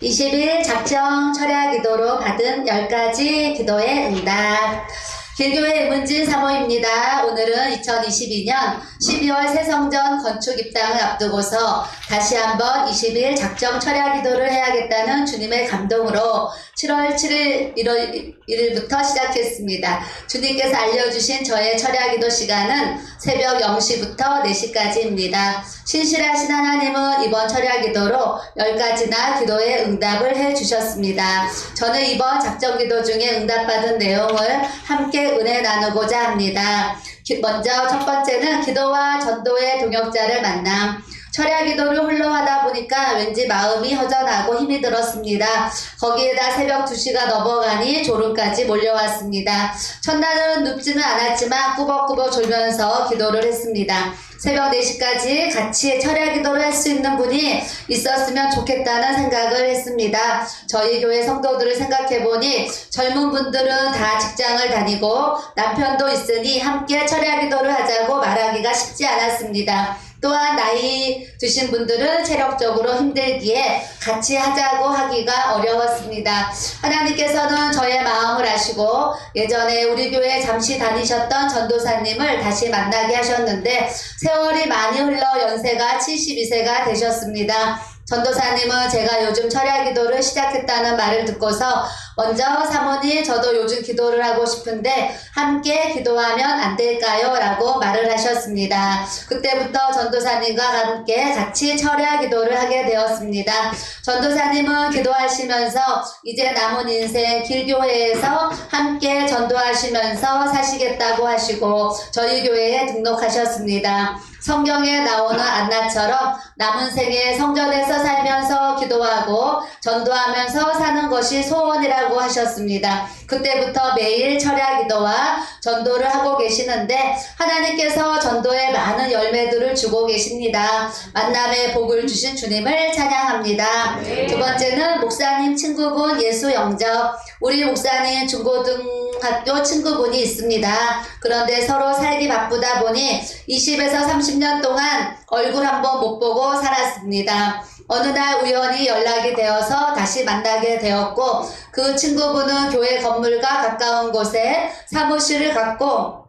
20일 작정 철야 기도로 받은 10가지 기도의 응답. 길교회 문진 사모입니다. 오늘은 2022년 12월 새성전 건축 입당을 앞두고서 다시 한번 20일 작정 철야 기도를 해야겠다는 주님의 감동으로 7월 7일 1일부터 시작했습니다. 주님께서 알려주신 저의 철야 기도 시간은 새벽 0시부터 4시까지입니다. 신실하신 하나님은 이번 철야 기도로 10가지나 기도의 응답을 해주셨습니다. 저는 이번 작정 기도 중에 응답받은 내용을 함께 은혜 나누고자 합니다. 먼저 첫 번째는 기도와 전도의 동역자를 만남. 철야 기도를 홀로 하다 보니까 왠지 마음이 허전하고 힘이 들었습니다. 거기에다 새벽 2시가 넘어가니 졸음까지 몰려왔습니다. 첫날은 눕지는 않았지만 꾸벅꾸벅 졸면서 기도를 했습니다. 새벽 4시까지 같이 철야 기도를 할 수 있는 분이 있었으면 좋겠다는 생각을 했습니다. 저희 교회 성도들을 생각해보니 젊은 분들은 다 직장을 다니고 남편도 있으니 함께 철야 기도를 하자고 말하기가 쉽지 않았습니다. 또한 나이 드신 분들은 체력적으로 힘들기에 같이 하자고 하기가 어려웠습니다. 하나님께서는 저의 마음을 아시고 예전에 우리 교회에 잠시 다니셨던 전도사님을 다시 만나게 하셨는데 세월이 많이 흘러 연세가 72세가 되셨습니다. 전도사님은 제가 요즘 철야 기도를 시작했다는 말을 듣고서 먼저 사모님 저도 요즘 기도를 하고 싶은데 함께 기도하면 안 될까요? 라고 말을 하셨습니다. 그때부터 전도사님과 함께 같이 철야 기도를 하게 되었습니다. 전도사님은 기도하시면서 이제 남은 인생 길교회에서 함께 전도하시면서 사시겠다고 하시고 저희 교회에 등록하셨습니다. 성경에 나오는 안나처럼 남은 생에 성전에서 살면서 기도하고 전도하면서 사는 것이 소원이라고 하셨습니다. 그때부터 매일 철야 기도와 전도를 하고 계시는데 하나님께서 전도에 많은 열매들을 주고 계십니다. 만남의 복을 주신 주님을 찬양합니다. 두 번째는 목사님 친구분 예수 영접. 우리 목사님 중고등학교 친구분이 있습니다. 그런데 서로 살기 바쁘다 보니 20에서 30년 동안 얼굴 한번 못 보고 살았습니다. 어느 날 우연히 연락이 되어서 다시 만나게 되었고 그 친구분은 교회 건물과 가까운 곳에 사무실을 갖고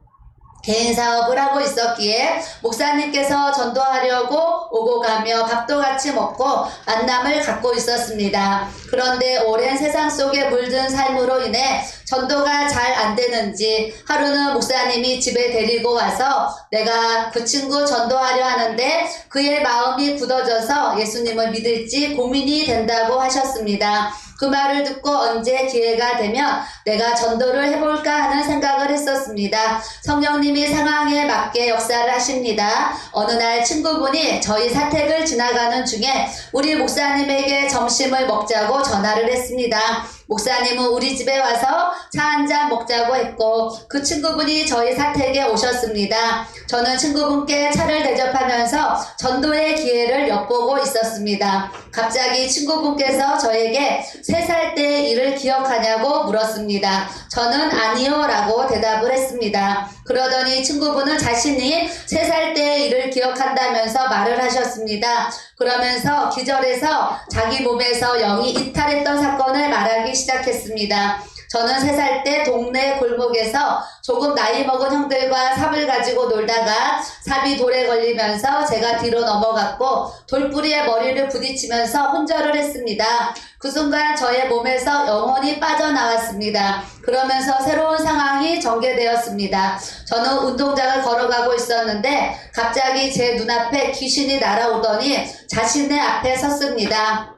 개인 사업을 하고 있었기에 목사님께서 전도하려고 오고 가며 밥도 같이 먹고 만남을 갖고 있었습니다. 그런데 오랜 세상 속에 물든 삶으로 인해 전도가 잘 안 되는지 하루는 목사님이 집에 데리고 와서 내가 그 친구 전도하려 하는데 그의 마음이 굳어져서 예수님을 믿을지 고민이 된다고 하셨습니다. 그 말을 듣고 언제 기회가 되면 내가 전도를 해볼까 하는 생각을 했었습니다. 성령님이 상황에 맞게 역사를 하십니다. 어느 날 친구분이 저희 사택을 지나가는 중에 우리 목사님에게 점심을 먹자고 전화를 했습니다. 목사님은 우리 집에 와서 차 한잔 먹자고 했고 그 친구분이 저희 사택에 오셨습니다. 저는 친구분께 차를 대접하면서 전도의 기회를 엿보고 있었습니다. 갑자기 친구분께서 저에게 3살 때의 일을 기억하냐고 물었습니다. 저는 아니요 라고 대답을 했습니다. 그러더니 친구분은 자신이 3살 때의 일을 기억한다면서 말을 하셨습니다. 그러면서 기절해서 자기 몸에서 영이 이탈했던 사건을 말하기 시작했습니다. 저는 3살 때 동네 골목에서 조금 나이 먹은 형들과 삽을 가지고 놀다가 삽이 돌에 걸리면서 제가 뒤로 넘어갔고 돌뿌리에 머리를 부딪히면서 혼절을 했습니다. 그 순간 저의 몸에서 영혼이 빠져나왔습니다. 그러면서 새로운 상황이 전개되었습니다. 저는 운동장을 걸어가고 있었는데 갑자기 제 눈앞에 귀신이 날아오더니 자신의 앞에 섰습니다.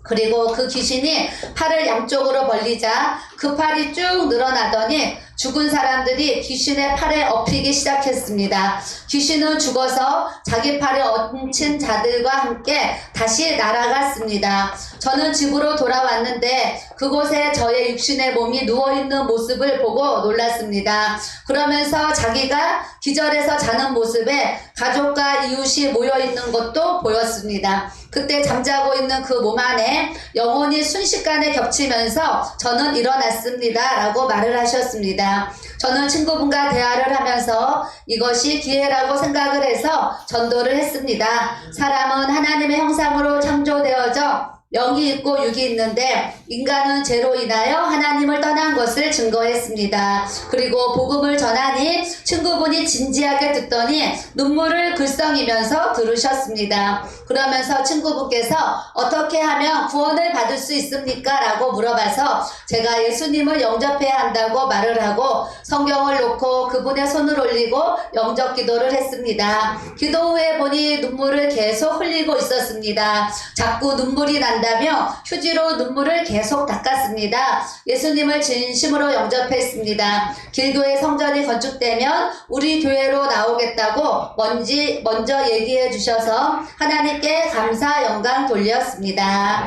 그리고 그 귀신이 팔을 양쪽으로 벌리자 그 팔이 쭉 늘어나더니 죽은 사람들이 귀신의 팔에 엎이기 시작했습니다. 귀신은 죽어서 자기 팔에 얹힌 자들과 함께 다시 날아갔습니다. 저는 집으로 돌아왔는데 그곳에 저의 육신의 몸이 누워있는 모습을 보고 놀랐습니다. 그러면서 자기가 기절해서 자는 모습에 가족과 이웃이 모여있는 것도 보였습니다. 그때 잠자고 있는 그 몸 안에 영혼이 순식간에 겹치면서 저는 일어났습니다 라고 말을 하셨습니다. 저는 친구분과 대화를 하면서 이것이 기회라고 생각을 해서 전도를 했습니다. 사람은 하나님의 형상으로 창조되어져 영이 있고 육이 있는데 인간은 죄로 인하여 하나님을 떠난 것을 증거했습니다. 그리고 복음을 전하니 친구분이 진지하게 듣더니 눈물을 글썽이면서 들으셨습니다. 그러면서 친구분께서 어떻게 하면 구원을 받을 수 있습니까? 라고 물어봐서 제가 예수님을 영접해야 한다고 말을 하고 성경을 놓고 그분의 손을 올리고 영접 기도를 했습니다. 기도 후에 보니 눈물을 계속 흘리고 있었습니다. 자꾸 눈물이 난다며 휴지로 눈물을 계속 닦았습니다. 예수님을 진심으로 영접했습니다. 길교회 성전이 건축되면 우리 교회로 나오겠다고 먼저 얘기해 주셔서 하나님께 감사 영광 돌렸습니다.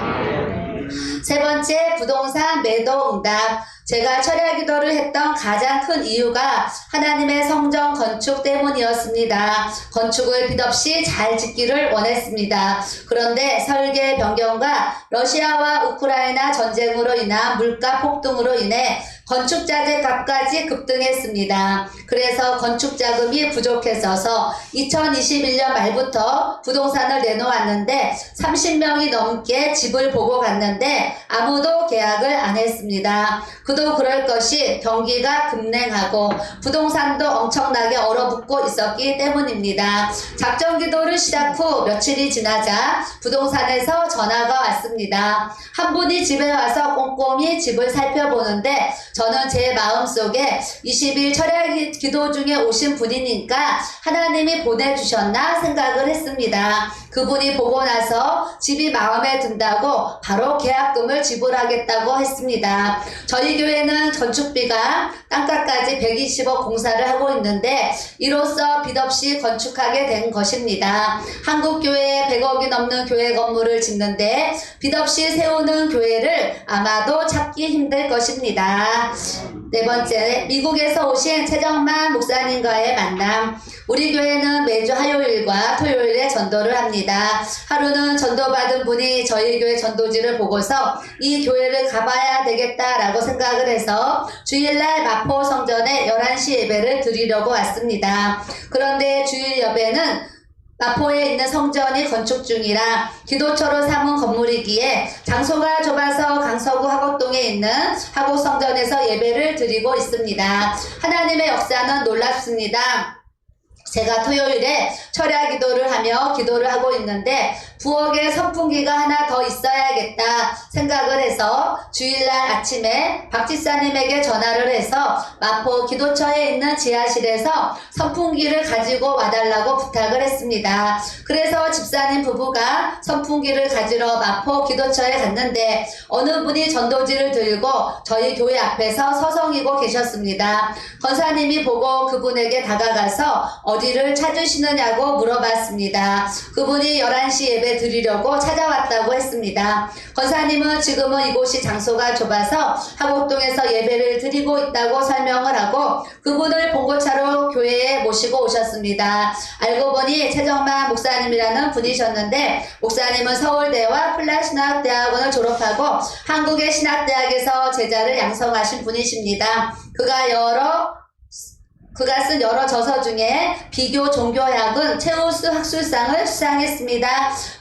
세 번째, 부동산 매도 응답. 제가 철야 기도를 했던 가장 큰 이유가 하나님의 성전 건축 때문이었습니다. 건축을 빚없이 잘 짓기를 원했습니다. 그런데 설계 변경과 러시아와 우크라이나 전쟁으로 인한 물가 폭등으로 인해 건축자재 값까지 급등했습니다. 그래서 건축 자금이 부족해져서 2021년 말부터 부동산을 내놓았는데 30명이 넘게 집을 보고 갔는데 아무도 계약을 안 했습니다. 그도 그럴 것이 경기가 급냉하고 부동산도 엄청나게 얼어붙고 있었기 때문입니다. 작전 기도를 시작 후 며칠이 지나자 부동산에서 전화가 왔습니다. 한 분이 집에 와서 꼼꼼히 집을 살펴보는데 저는 제 마음속에 20일 철야 기도 중에 오신 분이니까 하나님이 보내주셨나 생각을 했습니다. 그분이 보고 나서 집이 마음에 든다고 바로 계약금을 지불하겠다고 했습니다. 저희 교회는 건축비가 땅값까지 120억 공사를 하고 있는데 이로써 빚 없이 건축하게 된 것입니다. 한국 교회에 100억이 넘는 교회 건물을 짓는데 빚 없이 세우는 교회를 아마도 찾기 힘들 것입니다. 네 번째, 미국에서 오신 최정만 목사님과의 만남. 우리 교회는 매주 화요일과 토요일에 전도를 합니다. 하루는 전도받은 분이 저희 교회 전도지를 보고서 이 교회를 가봐야 되겠다라고 생각을 해서 주일날 마포 성전에 11시 예배를 드리려고 왔습니다. 그런데 주일 예배는 마포에 있는 성전이 건축 중이라 기도처로 삼은 건물이기에 장소가 좁아서 강서구 화곡동에 있는 화곡성전에서 예배를 드리고 있습니다. 하나님의 역사는 놀랍습니다. 제가 토요일에 철야 기도를 하며 기도를 하고 있는데 부엌에 선풍기가 하나 더 있어야겠다 생각을 해서 주일날 아침에 박 집사님에게 전화를 해서 마포 기도처에 있는 지하실에서 선풍기를 가지고 와달라고 부탁을 했습니다. 그래서 집사님 부부가 선풍기를 가지러 마포 기도처에 갔는데 어느 분이 전도지를 들고 저희 교회 앞에서 서성이고 계셨습니다. 권사님이 보고 그분에게 다가가서 어디를 찾으시느냐고 물어봤습니다. 그분이 11시 예배 드리려고 찾아왔다고 했습니다. 권사님은 지금은 이곳이 장소가 좁아서 화곡동에서 예배를 드리고 있다고 설명을 하고 그분을 봉고차로 교회에 모시고 오셨습니다. 알고 보니 최정만 목사님이라는 분이셨는데 목사님은 서울대와 플라신학대학원을 졸업하고 한국의 신학대학에서 제자를 양성하신 분이십니다. 그가 쓴 여러 저서 중에 비교 종교학은 최우수 학술상을 수상했습니다.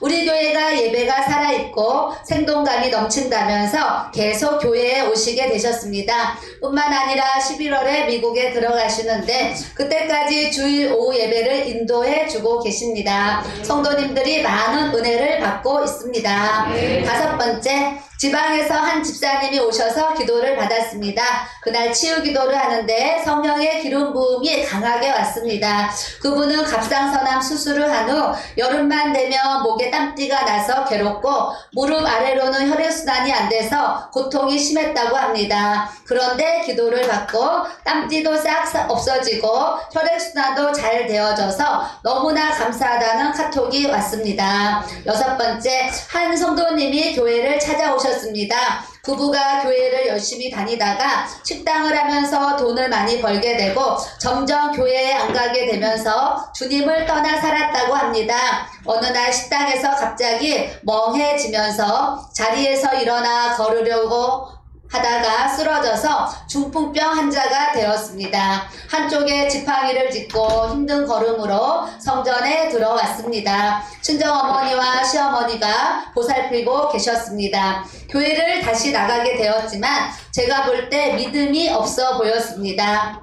우리 교회가 예배가 살아있고 생동감이 넘친다면서 계속 교회에 오시게 되셨습니다. 뿐만 아니라 11월에 미국에 들어가시는데 그때까지 주일 오후 예배를 인도해 주고 계십니다. 성도님들이 많은 은혜를 받고 있습니다. 다섯 번째, 지방에서 한 집사님이 오셔서 기도를 받았습니다. 그날 치유 기도를 하는데 성령의 기름 부음이 강하게 왔습니다. 그분은 갑상선암 수술을 한 후 여름만 되면 목에 땀띠가 나서 괴롭고 무릎 아래로는 혈액순환이 안 돼서 고통이 심했다고 합니다. 그런데 기도를 받고 땀띠도 싹 없어지고 혈액순환도 잘 되어져서 너무나 감사하다는 카톡이 왔습니다. 여섯 번째, 한 성도님이 교회를 찾아오셨습니다. 부부가 교회를 열심히 다니다가 식당을 하면서 돈을 많이 벌게 되고 점점 교회에 안 가게 되면서 주님을 떠나 살았다고 합니다. 어느 날 식당에서 갑자기 멍해지면서 자리에서 일어나 걸으려고 하다가 쓰러져서 중풍병 환자가 되었습니다. 한쪽에 지팡이를 짚고 힘든 걸음으로 성전에 들어왔습니다. 친정어머니와 시어머니가 보살피고 계셨습니다. 교회를 다시 나가게 되었지만 제가 볼 때 믿음이 없어 보였습니다.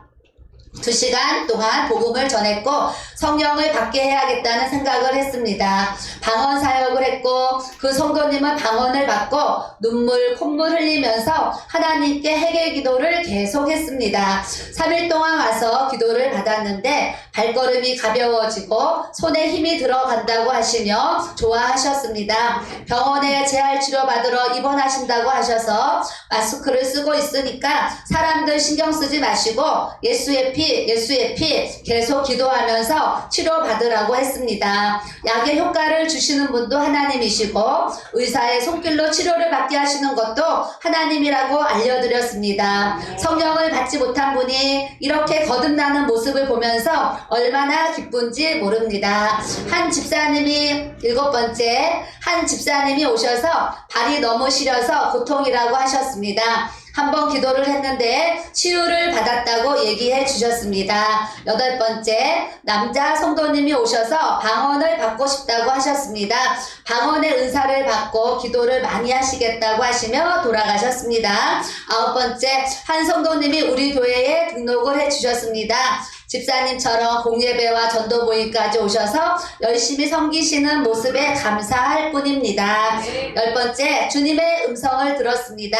2시간 동안 복음을 전했고 성령을 받게 해야겠다는 생각을 했습니다. 방언 사역을 했고 그 성도님은 방언을 받고 눈물 콧물 흘리면서 하나님께 회개 기도를 계속 했습니다. 3일 동안 와서 기도를 받았는데 발걸음이 가벼워지고 손에 힘이 들어간다고 하시며 좋아하셨습니다. 병원에 재활 치료 받으러 입원하신다고 하셔서 마스크를 쓰고 있으니까 사람들 신경 쓰지 마시고 예수의 피 계속 기도하면서 치료받으라고 했습니다. 약의 효과를 주시는 분도 하나님이시고 의사의 손길로 치료를 받게 하시는 것도 하나님이라고 알려드렸습니다. 성령을 받지 못한 분이 이렇게 거듭나는 모습을 보면서 얼마나 기쁜지 모릅니다. 한 집사님이 7번째 한 집사님이 오셔서 발이 너무 시려서 고통이라고 하셨습니다. 한번 기도를 했는데 치유를 받았다고 얘기해 주셨습니다. 8번째 남자 성도님이 오셔서 방언을 받고 싶다고 하셨습니다. 방언의 은사를 받고 기도를 많이 하시겠다고 하시며 돌아가셨습니다. 9번째 한 성도님이 우리 교회에 등록을 해 주셨습니다. 집사님처럼 공예배와 전도모임까지 오셔서 열심히 섬기시는 모습에 감사할 뿐입니다. 10번째 주님의 음성을 들었습니다.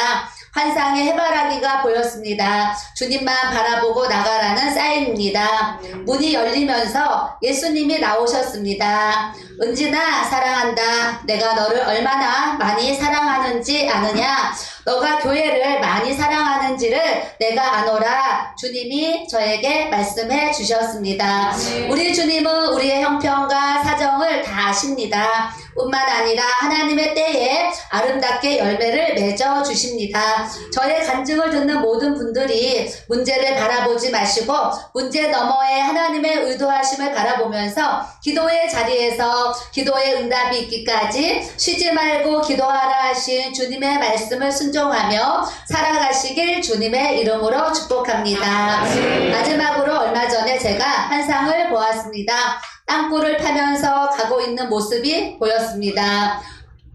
환상의 해바라기가 보였습니다. 주님만 바라보고 나가라는 사인입니다. 문이 열리면서 예수님이 나오셨습니다. 은진아 사랑한다. 내가 너를 얼마나 많이 사랑하는지 아느냐? 너가 교회를 많이 사랑하는지를 내가 아노라. 주님이 저에게 말씀해 주셨습니다. 우리 주님은 우리의 형편과 사정을 다 아십니다. 뿐만 아니라 하나님의 때에 아름답게 열매를 맺어 주십니다. 저의 간증을 듣는 모든 분들이 문제를 바라보지 마시고 문제 너머에 하나님의 의도하심을 바라보면서 기도의 자리에서 기도의 응답이 있기까지 쉬지 말고 기도하라 하신 주님의 말씀을 순종하며 살아가시길 주님의 이름으로 축복합니다. 마지막으로 얼마 전에 제가 환상을 보았습니다. 땅굴을 파면서 가고 있는 모습이 보였습니다.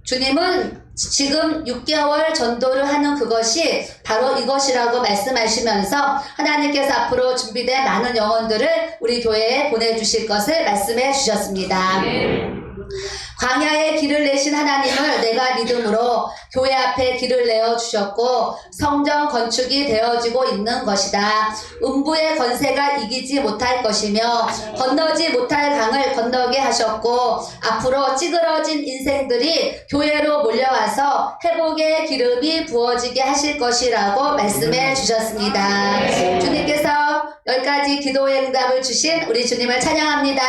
주님은 지금 6개월 전도를 하는 그것이 바로 이것이라고 말씀하시면서 하나님께서 앞으로 준비된 많은 영혼들을 우리 교회에 보내주실 것을 말씀해 주셨습니다. 광야에 길을 내신 하나님을 내가 믿음으로 교회 앞에 길을 내어주셨고 성전 건축이 되어지고 있는 것이다. 음부의 권세가 이기지 못할 것이며 건너지 못할 강을 건너게 하셨고 앞으로 찌그러진 인생들이 교회로 몰려와서 회복의 기름이 부어지게 하실 것이라고 말씀해 주셨습니다. 주님께서 10가지 기도의 응답을 주신 우리 주님을 찬양합니다.